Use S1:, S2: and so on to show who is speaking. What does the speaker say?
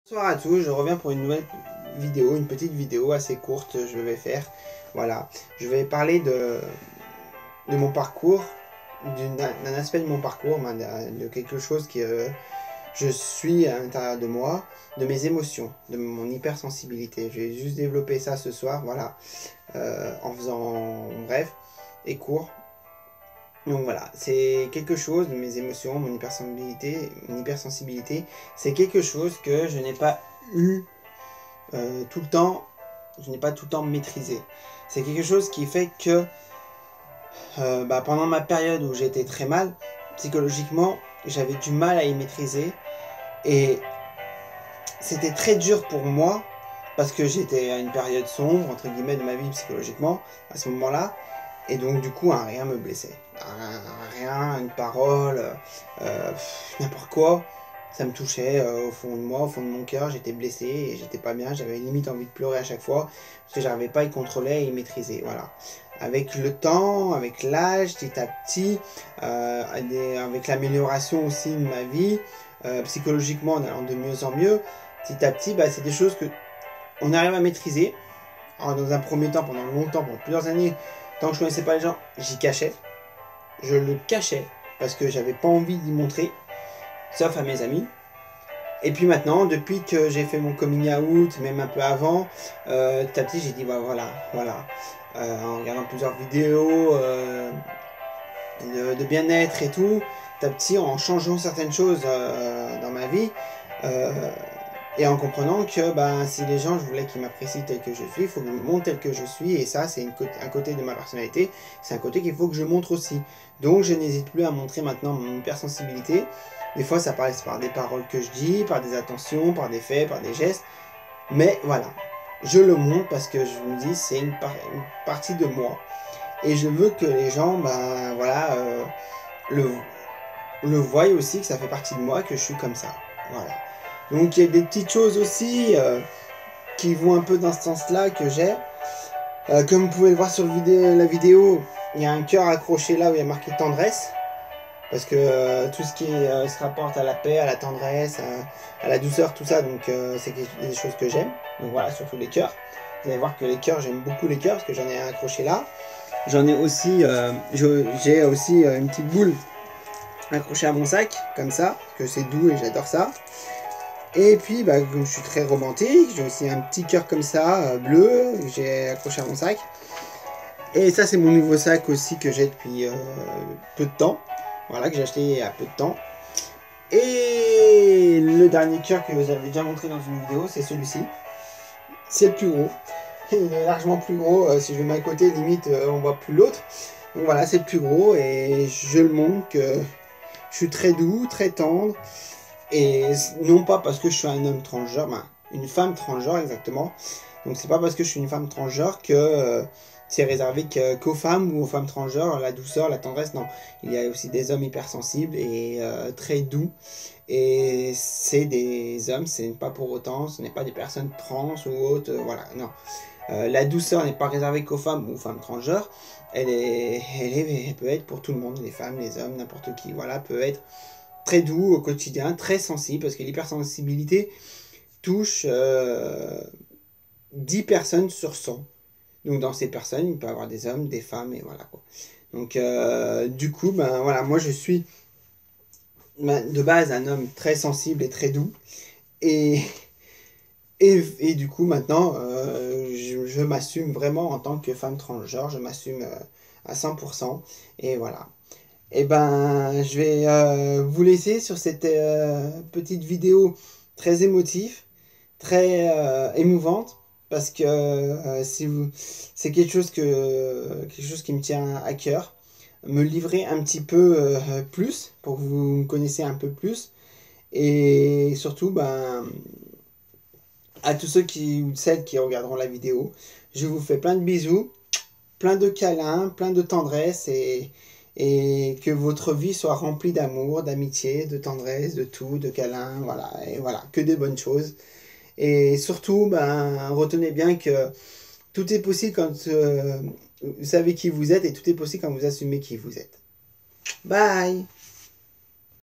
S1: Bonsoir à tous, je reviens pour une nouvelle vidéo, une petite vidéo assez courte je vais faire. Voilà, je vais parler de mon parcours, d'un aspect de mon parcours, de quelque chose que je suis à l'intérieur de moi, de mes émotions, de mon hypersensibilité. Je vais juste développer ça ce soir, voilà, en faisant bref et court. Donc voilà, c'est quelque chose de mes émotions, mon hypersensibilité, c'est quelque chose que je n'ai pas eu tout le temps, je n'ai pas tout le temps maîtrisé. C'est quelque chose qui fait que pendant ma période où j'étais très mal, psychologiquement, j'avais du mal à y maîtriser et c'était très dur pour moi parce que j'étais à une période sombre, entre guillemets, de ma vie psychologiquement, à ce moment-là. Et donc du coup, un rien me blessait. Un rien, une parole, n'importe quoi. Ça me touchait au fond de moi, au fond de mon cœur. J'étais blessé et j'étais pas bien. J'avais limite envie de pleurer à chaque fois parce que j'arrivais pas à y contrôler et y maîtriser. Voilà. Avec le temps, avec l'âge, petit à petit, avec l'amélioration aussi de ma vie, psychologiquement en allant de mieux en mieux, petit à petit, c'est des choses que on arrive à maîtriser. Alors, dans un premier temps, pendant longtemps, pendant plusieurs années, tant que je connaissais pas les gens, j'y cachais. Je le cachais parce que j'avais pas envie d'y montrer, sauf à mes amis. Et puis maintenant, depuis que j'ai fait mon coming out, même un peu avant, petit à petit j'ai dit voilà. En regardant plusieurs vidéos de bien-être et tout, petit à petit en changeant certaines choses dans ma vie, et en comprenant que si les gens, je voulais qu'ils m'apprécient tel que je suis, il faut que je me montre tel que je suis, et ça c'est un côté de ma personnalité, c'est un côté qu'il faut que je montre aussi. Donc je n'hésite plus à montrer maintenant mon hypersensibilité. Des fois ça passe par des paroles que je dis, par des attentions, par des faits, par des gestes, mais voilà, je le montre parce que je me dis c'est une partie de moi, et je veux que les gens le voient aussi, que ça fait partie de moi, que je suis comme ça. Voilà. Donc il y a des petites choses aussi qui vont un peu dans ce sens-là que j'ai. Comme vous pouvez le voir sur la vidéo, il y a un cœur accroché là où il y a marqué tendresse. Parce que tout ce qui se rapporte à la paix, à la tendresse, à la douceur, tout ça, donc c'est des choses que j'aime. Donc voilà, surtout les cœurs. Vous allez voir que les cœurs, j'aime beaucoup les cœurs parce que j'en ai un accroché là. J'en ai aussi, j'ai aussi une petite boule accrochée à mon sac, comme ça, parce que c'est doux et j'adore ça. Et puis, comme je suis très romantique, j'ai aussi un petit cœur comme ça, bleu, que j'ai accroché à mon sac. Et ça, c'est mon nouveau sac aussi que j'ai depuis peu de temps. Voilà, que j'ai acheté il y a peu de temps. Et le dernier cœur que vous avez déjà montré dans une vidéo, c'est celui-ci. C'est le plus gros. Il est largement plus gros. Si je le mets à côté, limite, on voit plus l'autre. Donc voilà, c'est le plus gros. Et je le montre que je suis très doux, très tendre. Et non pas parce que je suis un homme transgenre, une femme transgenre exactement. Donc c'est pas parce que je suis une femme transgenre que c'est réservé qu'aux femmes ou aux femmes transgenres, la douceur, la tendresse, non. Il y a aussi des hommes hypersensibles et très doux. Et c'est des hommes, ce n'est pas pour autant, ce n'est pas des personnes trans ou autres, voilà, non. La douceur n'est pas réservée qu'aux femmes ou aux femmes transgenres. Elle peut être pour tout le monde, les femmes, les hommes, n'importe qui, voilà, peut être très doux au quotidien, très sensible, parce que l'hypersensibilité touche 10 personnes sur 100. Donc dans ces personnes, il peut y avoir des hommes, des femmes, et voilà quoi. Donc du coup, voilà, moi je suis de base un homme très sensible et très doux. Et du coup, maintenant, je m'assume vraiment en tant que femme transgenre, je m'assume à 100%. Et voilà. Et je vais vous laisser sur cette petite vidéo très émotive, très émouvante, parce que c'est quelque chose qui me tient à cœur. Me livrer un petit peu plus, pour que vous me connaissiez un peu plus. Et surtout, à tous ceux ou celles qui regarderont la vidéo, je vous fais plein de bisous, plein de câlins, plein de tendresse et que votre vie soit remplie d'amour, d'amitié, de tendresse, de tout, de câlins, voilà, et voilà, que des bonnes choses. Et surtout, retenez bien que tout est possible quand vous savez qui vous êtes et tout est possible quand vous assumez qui vous êtes. Bye!